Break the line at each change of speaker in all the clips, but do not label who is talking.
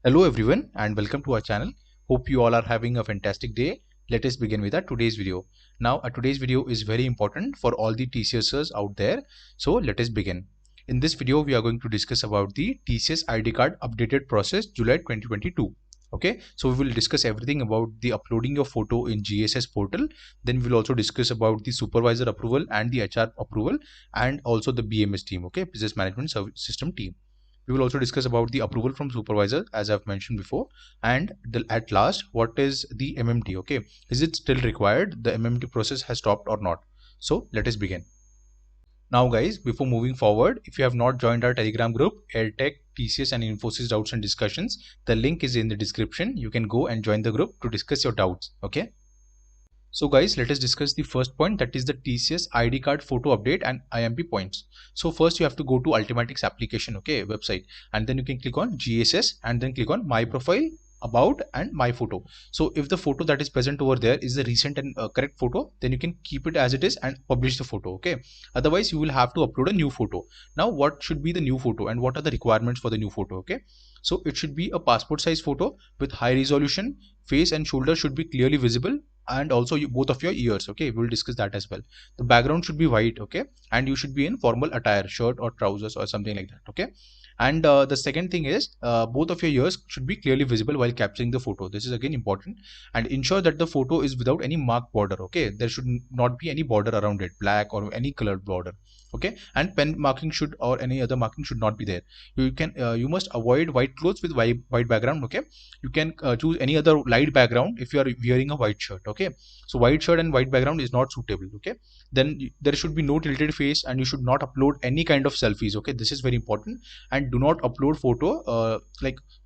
Hello everyone and welcome to our channel. Hope you all are having a fantastic day. Let us begin with our today's video. Now today's video is very important for all the TCSers out there. So let us begin. In this video we are going to discuss about the TCS ID card updated process July 2022. Okay, so we will discuss everything about the uploading your photo in GESS portal. Then we will also discuss about the supervisor approval and the HR approval and also the BMS team, okay, business management system team. We will also discuss about the approval from supervisor as I've mentioned before, and at last what is the MMT. Okay, is it still required? The MMT process has stopped or not? So let us begin. Now guys, before moving forward, if you have not joined our Telegram group AirTech, TCS and Infosys doubts and discussions, the link is in the description. You can go and join the group to discuss your doubts. Okay, so guys, let us discuss the first point, that is the TCS ID card photo update and IMP points. So first you have to go to Ultimatix application, okay, website, and then you can click on GSS and then click on my profile, about and my photo. So if the photo that is present over there is the recent and correct photo, then you can keep it as it is and publish the photo. Okay, otherwise you will have to upload a new photo. Now what should be the new photo and what are the requirements for the new photo? Okay, so it should be a passport size photo with high resolution. Face and shoulder should be clearly visible, and also both of your ears. Okay, we'll discuss that as well. The background should be white, okay, and you should be in formal attire, shirt or trousers or something like that. Okay, and the second thing is both of your ears should be clearly visible while capturing the photo. This is again important. And ensure that the photo is without any marked border. Okay, there should not be any border around it, black or any colored border. Okay, and pen marking should or any other marking should not be there. You must avoid white clothes with white background. Okay, you can choose any other light background if you are wearing a white shirt. Okay, so white shirt and white background is not suitable. Okay, then there should be no tilted face, and you should not upload any kind of selfies. Okay, this is very important. And do not upload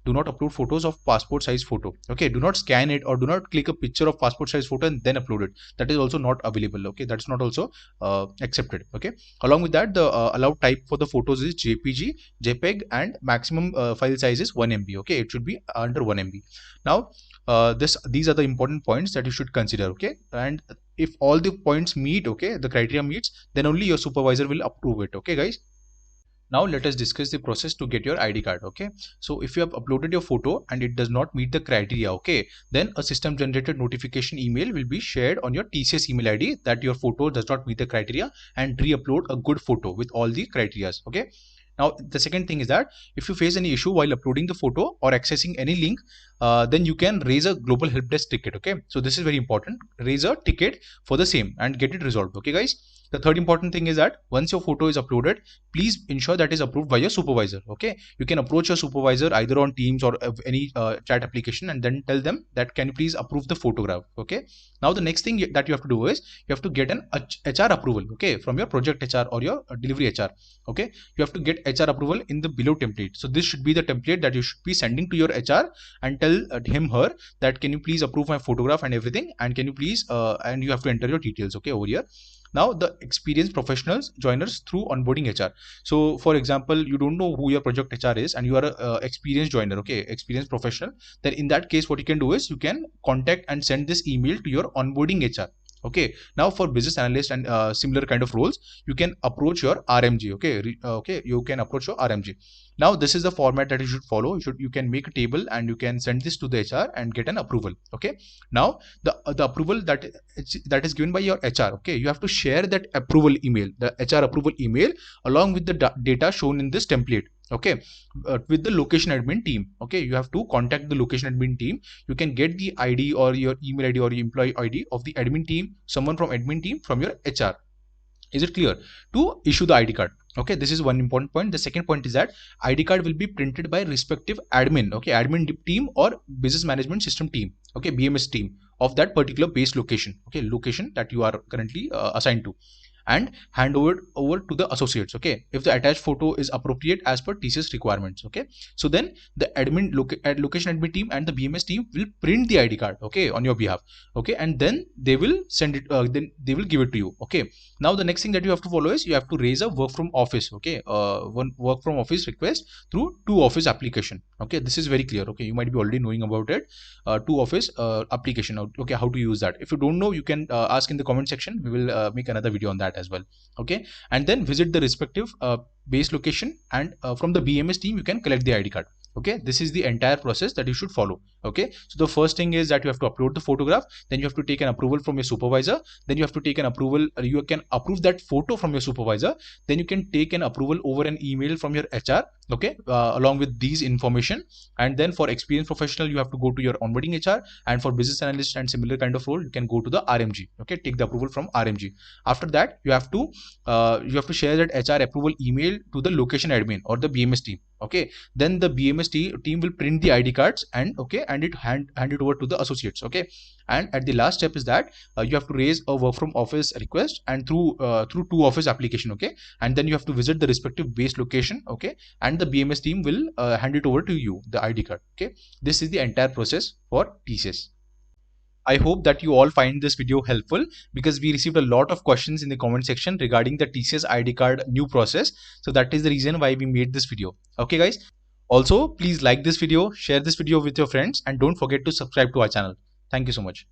do not upload photos of passport size photo. Okay, do not scan it or do not click a picture of passport size photo and then upload it. That is also not available. Okay, that's not also accepted. Okay, along with that, the allowed type for the photos is JPG, JPEG, and maximum file size is 1 MB. Okay, it should be under 1 MB. Now these are the important points that you should consider. Okay, and if all the points meet, okay, the criteria meets, then only your supervisor will approve it. Okay guys, now let us discuss the process to get your ID card. Okay, so if you have uploaded your photo and it does not meet the criteria, okay, then a system generated notification email will be shared on your TCS email ID that your photo does not meet the criteria, and re-upload a good photo with all the criteria. Okay, now the second thing is that if you face any issue while uploading the photo or accessing any link, then you can raise a global help desk ticket. Okay, so this is very important. Raise a ticket for the same and get it resolved. Okay guys, the third important thing is that once your photo is uploaded, please ensure that is approved by your supervisor. Okay, you can approach your supervisor either on Teams or any chat application and then tell them that can you please approve the photograph. Okay, now the next thing that you have to do is you have to get an HR approval, okay, from your project HR or your delivery HR. Okay, you have to get HR approval in the below template. So this should be the template that you should be sending to your HR and tell him her that can you please approve my photograph and everything, and can you please and you have to enter your details, okay, over here. Now the experienced professionals joiners through onboarding HR. So for example, you don't know who your project HR is and you are a experienced joiner, okay, experienced professional, then in that case what you can do is you can contact and send this email to your onboarding HR. Okay, now for business analyst and similar kind of roles, you can approach your RMG. Okay, you can approach your RMG. Now this is the format that you should follow. You can make a table and you can send this to the HR and get an approval. Okay, now the approval that is given by your HR. Okay, you have to share that approval email, the HR approval email, along with the data shown in this template. Okay, with the location admin team. Okay, you have to contact the location admin team. You can get the ID or your email ID or your employee ID of the admin team, someone from admin team from your HR. Is it clear? To issue the ID card. Okay, this is one important point. The second point is that ID card will be printed by respective admin. Okay, admin team or business management system team. Okay, BMS team of that particular base location. Okay, location that you are currently assigned to, and hand over to the associates. Okay, if the attached photo is appropriate as per TCS requirements. Okay, so then the location admin team and the BMS team will print the ID card, okay, on your behalf. Okay, and then they will send it, then they will give it to you. Okay, now the next thing that you have to follow is you have to raise a work from office. Okay, one work from office request through to office application. Okay, this is very clear. Okay, you might be already knowing about it. To office application. Okay, how to use that? If you don't know, you can ask in the comment section. We will make another video on that as well. Okay, and then visit the respective base location, and from the BMS team you can collect the ID card. Okay, this is the entire process that you should follow. Okay, so the first thing is that you have to upload the photograph, then you have to take an approval from your supervisor, then you have to take an approval, you can approve that photo from your supervisor, then you can take an approval over an email from your HR. Okay, along with these information, and then for experienced professional you have to go to your onboarding HR, and for business analyst and similar kind of role you can go to the RMG. Okay, take the approval from RMG. After that you have to share that HR approval email to the location admin or the BMS team. Okay, then the BMS team will print the ID cards and it hand it over to the associates. Okay, and at the last step is that you have to raise a work from office request, and through two office application. Okay, and then you have to visit the respective base location. Okay, and the BMS team will hand it over to you, the ID card. Okay, this is the entire process for TCS. I hope that you all find this video helpful, because we received a lot of questions in the comment section regarding the TCS ID card new process. So that is the reason why we made this video. Okay guys. Also, please like this video, share this video with your friends, and don't forget to subscribe to our channel. Thank you so much.